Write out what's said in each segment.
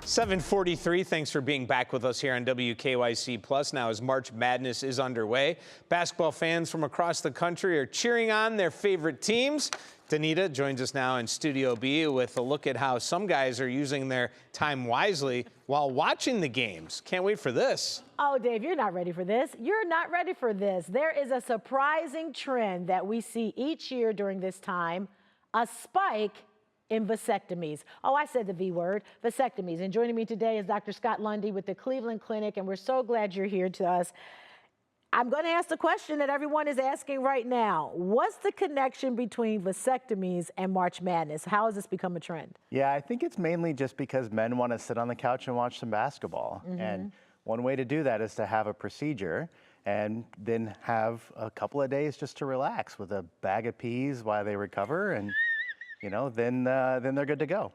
7:43. Thanks for being back with us here on WKYC Plus. Now, as March Madness is underway, basketball fans from across the country are cheering on their favorite teams. Danita joins us now in Studio B with a look at how some guys are using their time wisely while watching the games. Can't wait for this. Oh, Dave, you're not ready for this. You're not ready for this. There is a surprising trend that we see each year during this time, a spike in vasectomies. Oh, I said the V word, vasectomies. And joining me today is Dr. Scott Lundy with the Cleveland Clinic, and we're so glad you're here to us. I'm going to ask the question that everyone is asking right now. What's the connection between vasectomies and March Madness? How has this become a trend? Yeah, I think it's mainly just because men want to sit on the couch and watch some basketball. And one way to do that is to have a procedure and then have a couple of days just to relax with a bag of peas while they recover, and you know, then they're good to go.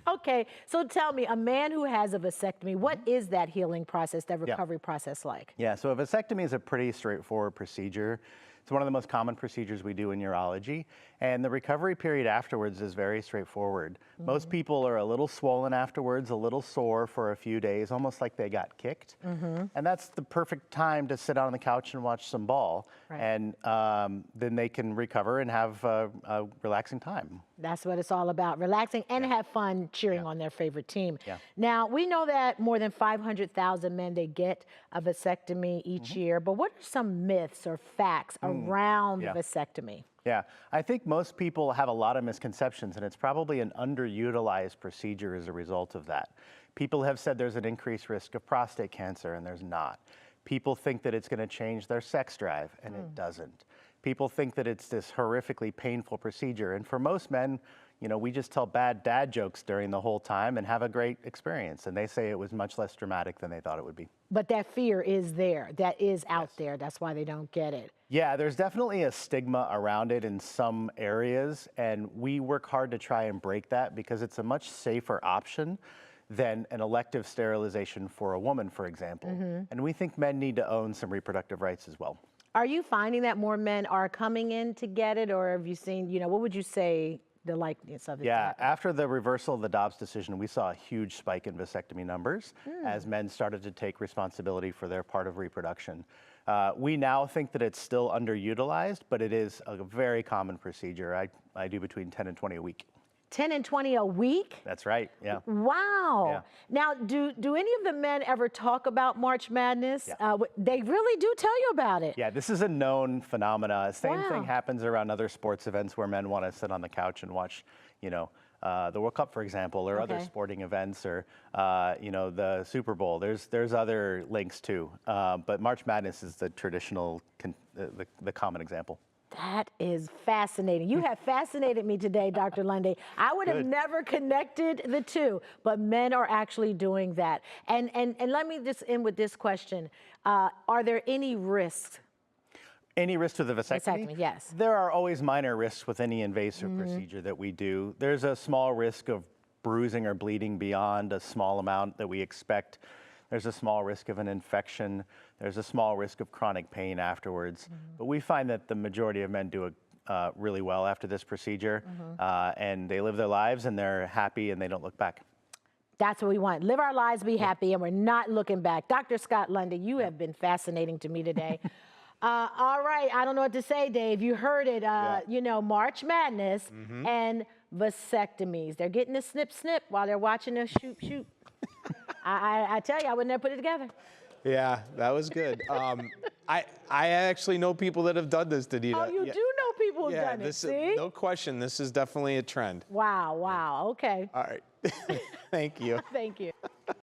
Okay, so tell me, a man who has a vasectomy, what is that healing process, that recovery process like? Yeah, so a vasectomy is a pretty straightforward procedure. It's one of the most common procedures we do in urology, and the recovery period afterwards is very straightforward. Most people are a little swollen afterwards, a little sore for a few days, almost like they got kicked. And that's the perfect time to sit on the couch and watch some ball, and then they can recover and have a relaxing time. That's what it's all about, relaxing and have fun cheering on their favorite team. Now, we know that more than 500,000 men, they get a vasectomy each year, but what are some myths or facts around vasectomy? Yeah, I think most people have a lot of misconceptions, and it's probably an underutilized procedure as a result of that. People have said there's an increased risk of prostate cancer, and there's not. People think that it's going to change their sex drive, and it doesn't. People think that it's this horrifically painful procedure, and for most men, you know, we just tell bad dad jokes during the whole time and have a great experience, and they say it was much less dramatic than they thought it would be. But that fear is there, that is out there, that's why they don't get it. Yeah, there's definitely a stigma around it in some areas, and we work hard to try and break that because it's a much safer option than an elective sterilization for a woman, for example. And we think men need to own some reproductive rights as well. Are you finding that more men are coming in to get it, or have you seen, you know, what would you say the likeness of it? Yeah, after the reversal of the Dobbs decision, we saw a huge spike in vasectomy numbers as men started to take responsibility for their part of reproduction. We now think that it's still underutilized, but it is a very common procedure. I do between 10 and 20 a week. 10 and 20 a week? That's right, yeah. Wow. Yeah. Now, do any of the men ever talk about March Madness? They really do tell you about it. Yeah, this is a known phenomena. Same thing happens around other sports events where men want to sit on the couch and watch, you know, the World Cup, for example, or other sporting events, or you know, the Super Bowl. There's other links too, but March Madness is the traditional, the common example. That is fascinating. You have fascinated me today, Dr. Lundy. I would have never connected the two, but men are actually doing that. And let me just end with this question. Are there any risks? Any risk to the vasectomy? Vasectomy, yes. There are always minor risks with any invasive procedure that we do. There's a small risk of bruising or bleeding beyond a small amount that we expect. There's a small risk of an infection. There's a small risk of chronic pain afterwards. But we find that the majority of men do it really well after this procedure, and they live their lives and they're happy and they don't look back. That's what we want. Live our lives, be happy, and we're not looking back. Dr. Scott Lundy, you have been fascinating to me today. All right, I don't know what to say, Dave. You heard it, you know, March Madness and vasectomies. They're getting a snip while they're watching a shoot. I tell you, I would never put it together. Yeah, that was good. I actually know people that have done this, Danita. Oh, you do know people who've done it, see? No question, this is definitely a trend. Wow, okay. All right, thank you. Thank you.